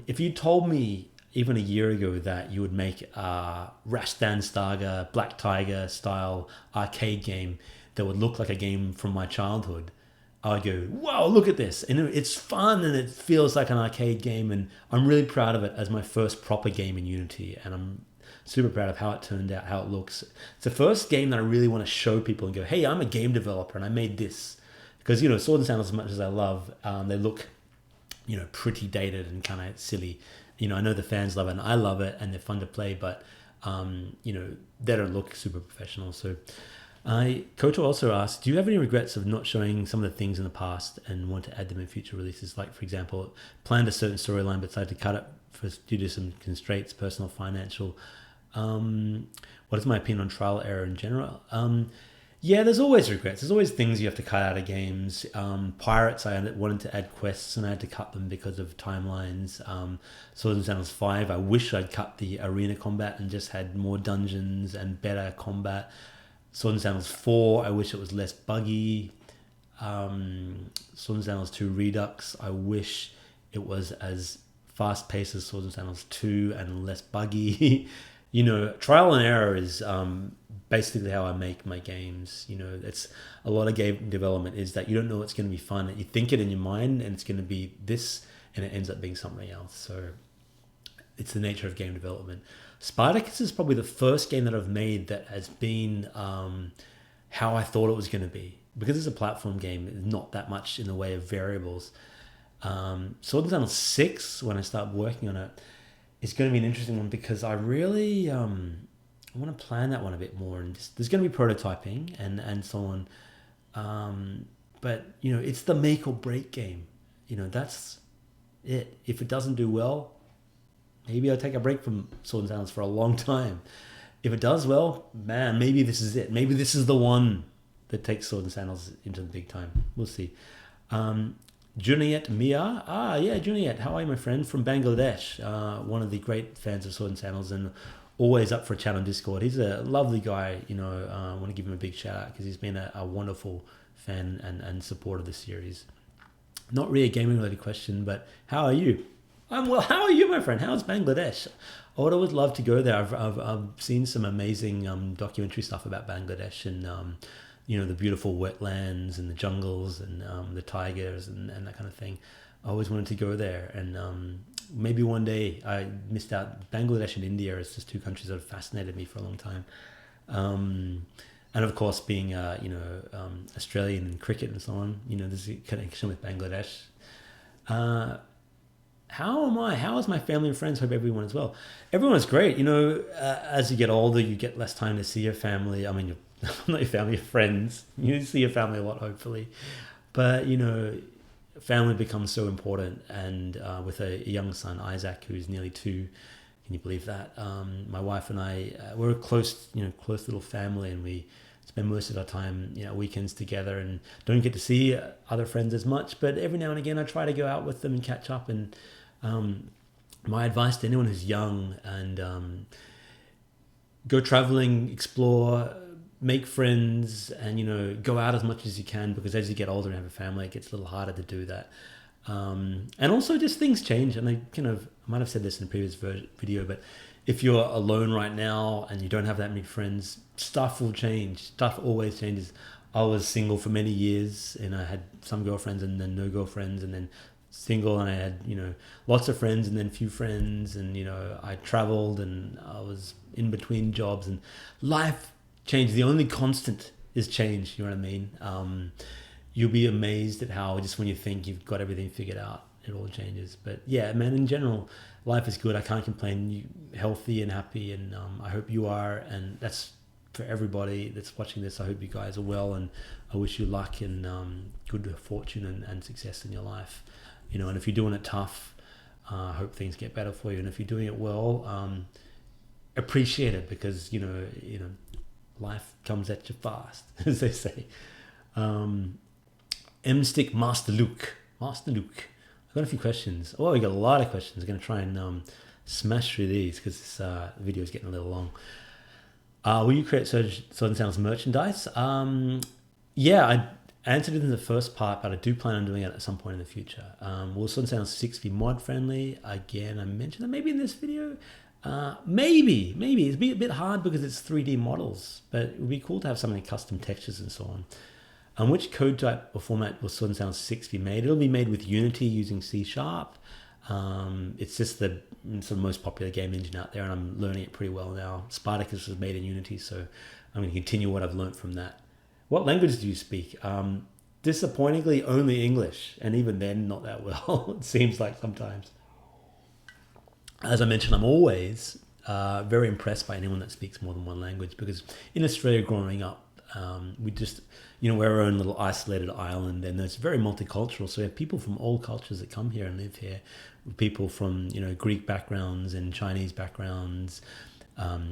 if you told me even a year ago that you would make a Rashdan Starga, Black Tiger style arcade game that would look like a game from my childhood, I go, wow, look at this. And it's fun and it feels like an arcade game. And I'm really proud of it as my first proper game in Unity. And I'm super proud of how it turned out, how it looks. It's the first game that I really want to show people and go, hey, I'm a game developer and I made this. Because, Sword and Sandals, as much as I love, they look, pretty dated and kind of silly. I know the fans love it and I love it and they're fun to play, but, they don't look super professional. So Koto also asked, do you have any regrets of not showing some of the things in the past and want to add them in future releases? Like, for example, planned a certain storyline but decided to cut it due to some constraints, personal, financial. What is my opinion on trial error in general? Yeah, there's always regrets. There's always things you have to cut out of games. Pirates, I wanted to add quests and I had to cut them because of timelines. Swords and Sandals 5, I wish I'd cut the arena combat and just had more dungeons and better combat. Swords and Sandals 4, I wish it was less buggy. Swords and Sandals 2 Redux, I wish it was as fast-paced as Swords and Sandals 2 and less buggy. Trial and error is basically how I make my games. It's a lot of game development is that you don't know what's going to be fun. You think it in your mind and it's going to be this and it ends up being something else. So it's the nature of game development. Spartacus is probably the first game that I've made that has been how I thought it was going to be. Because it's a platform game, there's not that much in the way of variables. Sword and Sandals 6, when I start working on it, it's going to be an interesting one because I really I want to plan that one a bit more. And there's going to be prototyping and so on. But, it's the make or break game. That's it. If it doesn't do well, maybe I'll take a break from Sword and Sandals for a long time. If it does well, man, maybe this is it. Maybe this is the one that takes Sword and Sandals into the big time. We'll see. Junaid Mia. Junaid. How are you, my friend? From Bangladesh. One of the great fans of Sword and Sandals and always up for a chat on Discord. He's a lovely guy. I want to give him a big shout out because he's been a wonderful fan and supporter of the series. Not really a gaming related question, but how are you? I'm well. How are you, my friend? How's Bangladesh? I would always love to go there. I've seen some amazing documentary stuff about Bangladesh and the beautiful wetlands and the jungles and the tigers and that kind of thing. I always wanted to go there, and maybe one day. I missed out. Bangladesh and India is just two countries that have fascinated me for a long time. And of course, being Australian and cricket and so on, there's a connection with Bangladesh. How am I? How is my family and friends? Hope everyone is well. Everyone's great. As you get older, you get less time to see your family. I mean, not your family, your friends. You see your family a lot, hopefully. But, family becomes so important. And with a young son, Isaac, who's nearly 2, can you believe that? My wife and I, we're a close little family, and we spend most of our time, weekends together, and don't get to see other friends as much. But every now and again, I try to go out with them and catch up. And my advice to anyone who's young and go traveling, explore, make friends, and go out as much as you can, because as you get older and have a family, it gets a little harder to do that. And also just things change, and I might have said this in a previous video, but if you're alone right now and you don't have that many friends, stuff will change. Stuff always changes. I was single for many years, and I had some girlfriends and then no girlfriends, and then single, and I had lots of friends and then few friends, and I traveled, and I was in between jobs, and life changed. The only constant is change. You know what I mean? You'll be amazed at how just when you think you've got everything figured out, it all changes. But yeah, man, in general, life is good. I can't complain. You're healthy and happy, and I hope you are. And that's for everybody that's watching this. I hope you guys are well, and I wish you luck and good fortune and success in your life. And if you're doing it tough, I hope things get better for you. And if you're doing it well, appreciate it, because life comes at you fast, as they say. M-Stick Master Luke. I've got a few questions. Oh, we got a lot of questions. I'm going to try and smash through these, because this video is getting a little long. Will you create Swords and Sandals merchandise? Yeah, I answered it in the first part, but I do plan on doing it at some point in the future. Will Swords and Sandals 6 be mod friendly? Again, I mentioned that maybe in this video. Maybe. It's a bit hard because it's 3D models, but it would be cool to have some custom textures and so on. And which code type or format will Swords and Sandals 6 be made? It'll be made with Unity using C#. It's just the sort of most popular game engine out there, and I'm learning it pretty well now. Spartacus was made in Unity, so I'm going to continue what I've learned from that. What language do you speak? Disappointingly, only English, and even then, not that well, it seems like sometimes. As I mentioned, I'm always very impressed by anyone that speaks more than one language, because in Australia growing up, we just, we're our own little isolated island, and it's very multicultural. So we have people from all cultures that come here and live here. People from, Greek backgrounds and Chinese backgrounds,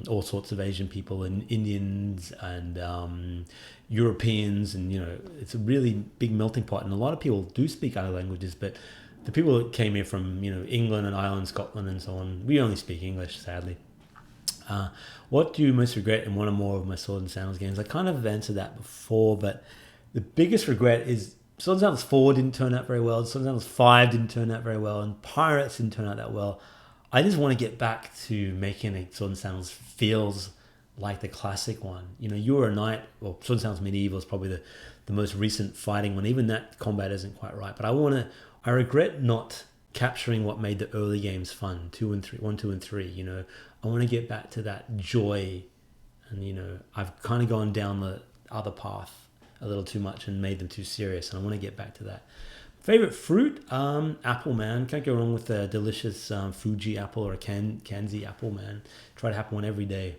all sorts of Asian people, and Indians and Europeans, and, it's a really big melting pot. And a lot of people do speak other languages, but the people that came here from, England and Ireland, Scotland and so on, we only speak English, sadly. What do you most regret in one or more of my Swords and Sandals games? I kind of answered that before, but the biggest regret is Swords and Sandals 4 didn't turn out very well, Swords and Sandals 5 didn't turn out very well, and Pirates didn't turn out that well. I just want to get back to making a Swords and Sandals feels like the classic one. You Were a Knight, well, Swords and Sandals Medieval is probably the most recent fighting one. Even that combat isn't quite right, but I regret not capturing what made the early games fun, 1, 2, and 3. I want to get back to that joy, and I've kind of gone down the other path a little too much and made them too serious, and I want to get back to that. Favorite fruit? Apple, man. Can't go wrong with a delicious Fuji apple or a Kanzi apple, man. Try to have one every day.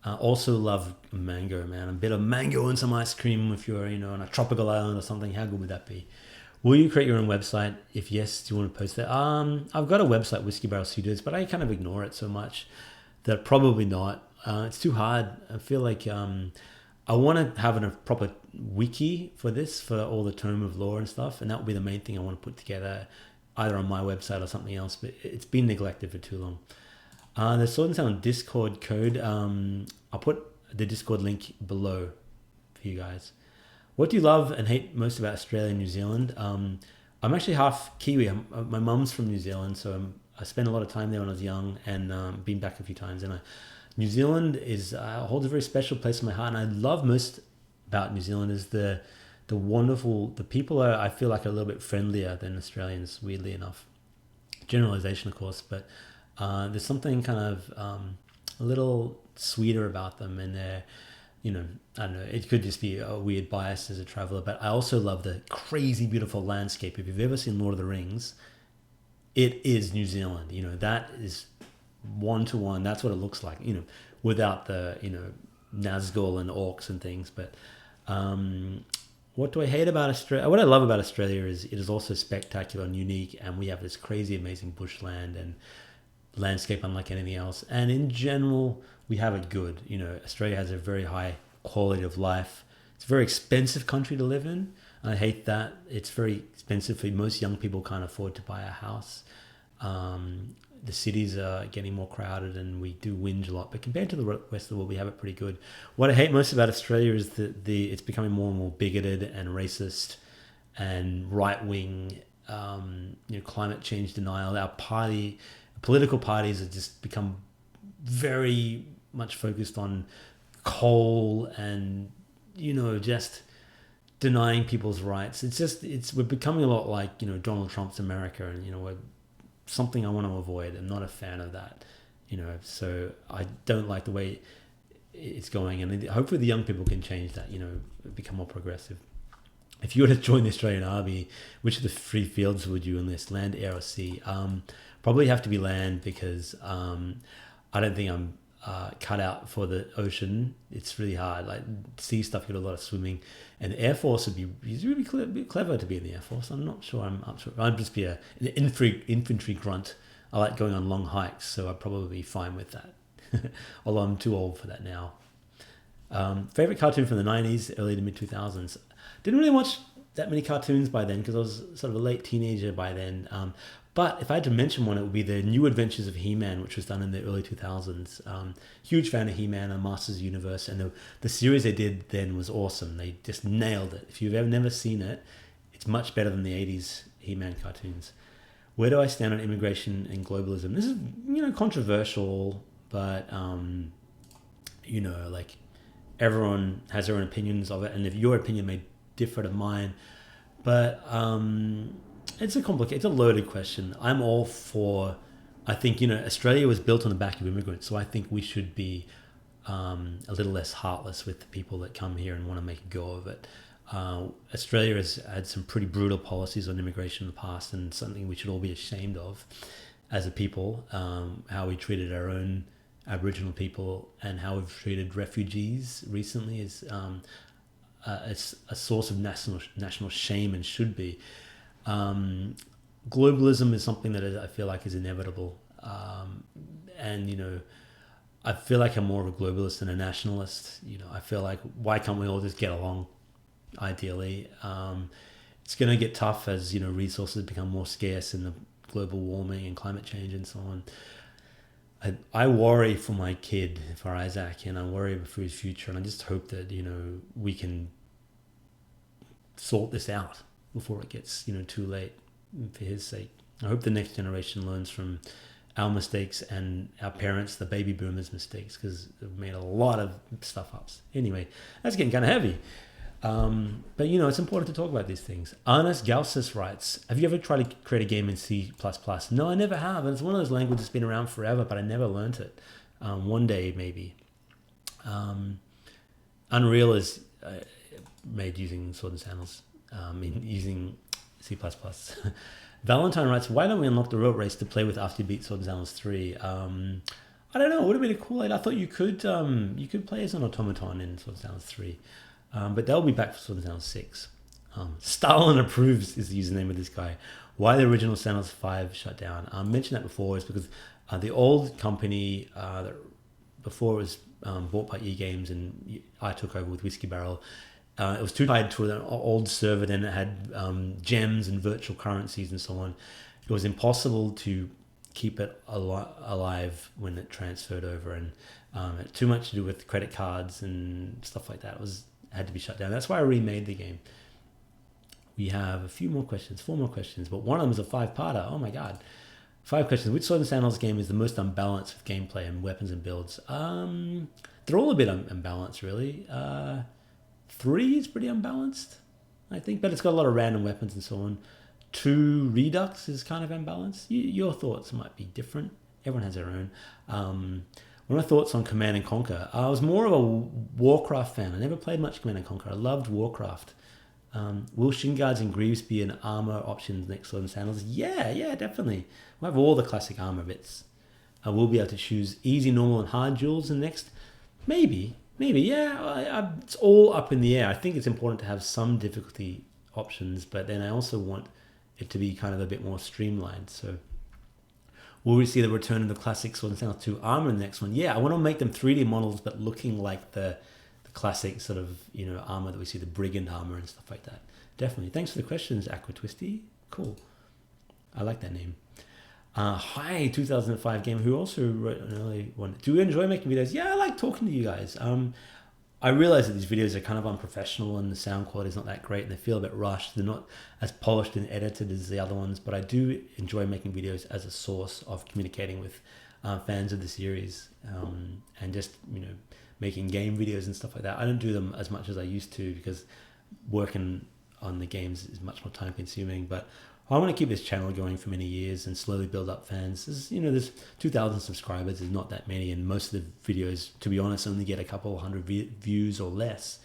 Also love mango, man. A bit of mango and some ice cream if you're, on a tropical island or something. How good would that be? Will you create your own website? If yes, do you want to post that? I've got a website, Whiskeybarrel Studios, but I kind of ignore it so much that probably not. It's too hard. I feel like I want to have a proper wiki for this, for all the Tome of Lore and stuff, and that will be the main thing I want to put together, either on my website or something else, but it's been neglected for too long. The Sword and Sandals Discord code, I'll put the Discord link below for you guys. What do you love and hate most about Australia and New Zealand? I'm actually half Kiwi. My mum's from New Zealand, so I spent a lot of time there when I was young, and been back a few times. And New Zealand holds a very special place in my heart, and I love most about New Zealand is the people I feel like are a little bit friendlier than Australians, weirdly enough. generalization, of course, but there's something kind of a little sweeter about them, and they're, you know, I don't know, it could just be a weird bias as a traveler, but I also love the crazy beautiful landscape. If you've ever seen Lord of the Rings, it is New Zealand. You know, that is one to one. That's what it looks like, you know, without the, you know, Nazgul and orcs and things. But what do I hate about Australia? What I love about Australia is it is also spectacular and unique, and we have this crazy, amazing bushland and landscape unlike anything else. And in general, we have it good. You know, Australia has a very high quality of life. It's a very expensive country to live in. And I hate that. It's very expensive for most young people can't afford to buy a house. The cities are getting more crowded, and we do whinge a lot. But compared to the rest of the world, we have it pretty good. What I hate most about Australia is that it's becoming more and more bigoted and racist and right wing. You know, climate change denial. Our political parties have just become very much focused on coal and, you know, just denying people's rights. We're becoming a lot like, you know, Donald Trump's America, and, you know, we're something I want to avoid. I'm not a fan of that, you know, so I don't like the way it's going, and hopefully the young people can change that, you know, become more progressive. If you were to join the Australian Army, which of the three fields would you enlist? Land, air, or sea? Probably have to be land, because I don't think I'm cut out for the ocean. It's really hard. Like sea stuff, you got a lot of swimming, and the Air Force would be really clever to be in the Air Force. I'm not sure I'm up to it. I'd just be an infantry grunt. I like going on long hikes, so I'd probably be fine with that. Although I'm too old for that now. Favorite cartoon from the 90s, early to mid 2000s. Didn't really watch that many cartoons by then, because I was sort of a late teenager by then. But if I had to mention one, it would be the New Adventures of He-Man, which was done in the early 2000s. Huge fan of He-Man and Masters of the Universe, and the series they did then was awesome. They just nailed it. If you've ever never seen it, it's much better than the 80s He-Man cartoons. Where do I stand on immigration and globalism? This is, you know, controversial, but, you know, like everyone has their own opinions of it, and if your opinion may differ to mine, but it's a loaded question. I'm all for, I think, you know, Australia was built on the back of immigrants, so I think we should be a little less heartless with the people that come here and want to make a go of it. Australia has had some pretty brutal policies on immigration in the past, and something we should all be ashamed of as a people, how we treated our own Aboriginal people and how we've treated refugees recently is it's a source of national shame, and should be. Globalism is something that I feel like is inevitable, and, you know, I feel like I'm more of a globalist than a nationalist. You know, I feel like, why can't we all just get along? Ideally, it's going to get tough as, you know, resources become more scarce in the global warming and climate change and so on. I worry for my kid, for Isaac, and I worry for his future, and I just hope that, you know, we can sort this out before it gets, you know, too late, for his sake. I hope the next generation learns from our mistakes and our parents, the baby boomers' mistakes, because they've made a lot of stuff ups. Anyway, that's getting kind of heavy. But, you know, it's important to talk about these things. Arnes Gaussis writes, have you ever tried to create a game in C++? No, I never have. And it's one of those languages that's been around forever, but I never learnt it. One day, maybe. Unreal is made using Swords and Sandals, using C++. Valentine writes, why don't we unlock the road race to play with after you beat Swords and Sandals 3? I don't know. It would have been a cool idea. I thought you could play as an automaton in Swords and Sandals 3. But they'll be back for Swords and Sandals 6. Stalin Approves is the username of this guy. Why the original Sandals 5 shut down? I mentioned that before, is because the old company that before it was bought by E-Games and I took over with Whiskeybarrel, it was too tied to an old server, then it had gems and virtual currencies and so on. It was impossible to keep it alive when it transferred over, and too much to do with credit cards and stuff like that. Had to be shut down. That's why I remade the game. We have a few more questions, 4 more questions, but one of them is a 5-parter. Oh my god. 5 questions. Which Swords and Sandals game is the most unbalanced with gameplay and weapons and builds? They're all a bit unbalanced, really. 3 is pretty unbalanced, I think, but it's got a lot of random weapons and so on. 2 Redux is kind of unbalanced. Your thoughts might be different. Everyone has their own. What are my thoughts on Command and Conquer? I was more of a Warcraft fan. I never played much Command and Conquer. I loved Warcraft. Will Shin Guards and Greaves be an armor option next Swords and Sandals? Yeah, definitely. We'll have all the classic armor bits. I will be able to choose easy, normal, and hard duels in next. Maybe, yeah. It's all up in the air. I think it's important to have some difficulty options, but then I also want it to be kind of a bit more streamlined. So will we see the return of the classic Swords and Sandals 2 armor in the next one? Yeah, I want to make them 3D models, but looking like the classic sort of, armor that we see, the Brigand armor and stuff like that. Definitely. Thanks for the questions, Aqua Twisty. Cool. I like that name. Hi, 2005 Gamer, who also wrote an early one. Do you enjoy making videos? Yeah, I like talking to you guys. I realize that these videos are kind of unprofessional and the sound quality is not that great and they feel a bit rushed. They're not as polished and edited as the other ones, but I do enjoy making videos as a source of communicating with fans of the series, and just, making game videos and stuff like that. I don't do them as much as I used to because working on the games is much more time consuming, but I want to keep this channel going for many years and slowly build up fans. There's 2,000 subscribers is not that many, and most of the videos, to be honest, only get a couple hundred views or less.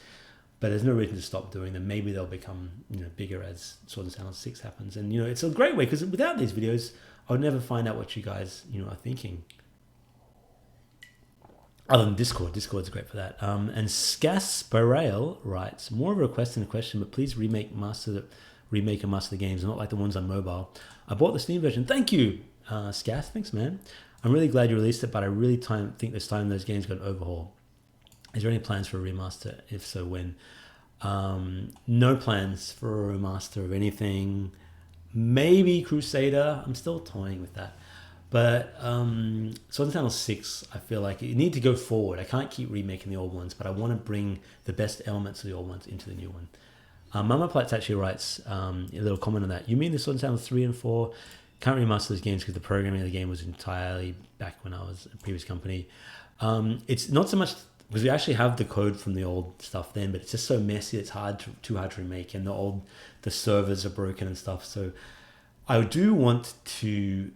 But there's no reason to stop doing them. Maybe they'll become bigger as Swords and Sandals 6 happens. And it's a great way, because without these videos, I would never find out what you guys are thinking. Other than Discord. Discord's great for that. And Scasparale writes, more of a request than a question, but please remake and master the games, not like the ones on mobile. I bought the Steam version. Thank you, Scas. Thanks, man. I'm really glad you released it, but I really think this time those games got an overhaul. Is there any plans for a remaster? If so, when? No plans for a remaster of anything. Maybe Crusader. I'm still toying with that. But Swords and Sandals 6, I feel like you need to go forward. I can't keep remaking the old ones, but I want to bring the best elements of the old ones into the new one. Mama Platts actually writes a little comment on that. You mean the Swords and Sandals 3 and 4 can't remaster those games because the programming of the game was entirely back when I was at a previous company. It's not so much because we actually have the code from the old stuff then, but it's just so messy. It's too hard to remake, and the servers are broken and stuff. So I do want to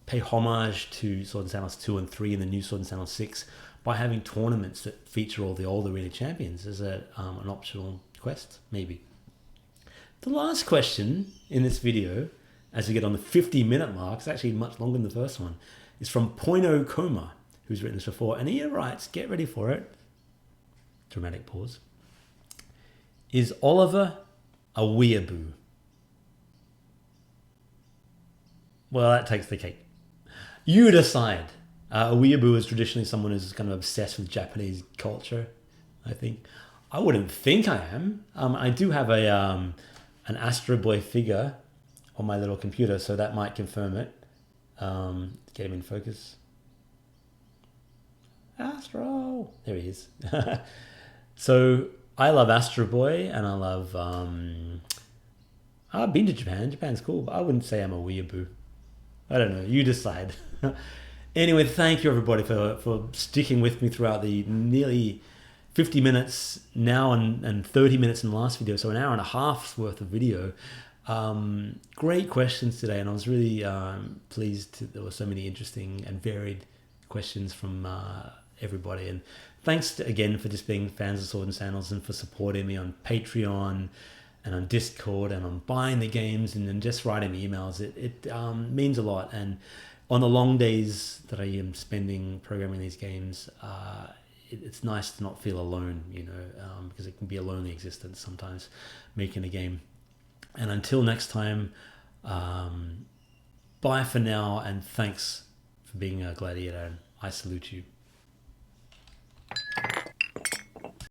pay homage to Swords and Sandals 2 and 3 and the new Swords and Sandals 6 by having tournaments that feature all the old arena champions as an optional quest, maybe. The last question in this video, as we get on the 50-minute mark, it's actually much longer than the first one, is from Poino Coma, who's written this before, and he writes, get ready for it, dramatic pause, is Oliver a weeaboo? Well, that takes the cake. You decide. A weeaboo is traditionally someone who's kind of obsessed with Japanese culture, I think. I wouldn't think I am. I do have an Astro Boy figure on my little computer, so that might confirm it. Get him in focus. Astro! There he is. So I love Astro Boy, and I love... I've been to Japan. Japan's cool, but I wouldn't say I'm a weeaboo. I don't know. You decide. Anyway, thank you, everybody, for sticking with me throughout the nearly 50 minutes now and 30 minutes in the last video, so an hour and a half's worth of video. Great questions today, and I was really pleased there were so many interesting and varied questions from everybody. And thanks again for just being fans of Swords and Sandals and for supporting me on Patreon and on Discord and on buying the games and then just writing emails. It means a lot. And on the long days that I am spending programming these games, it's nice to not feel alone, because it can be a lonely existence sometimes making a game. And until next time, bye for now, and thanks for being a gladiator. I salute you.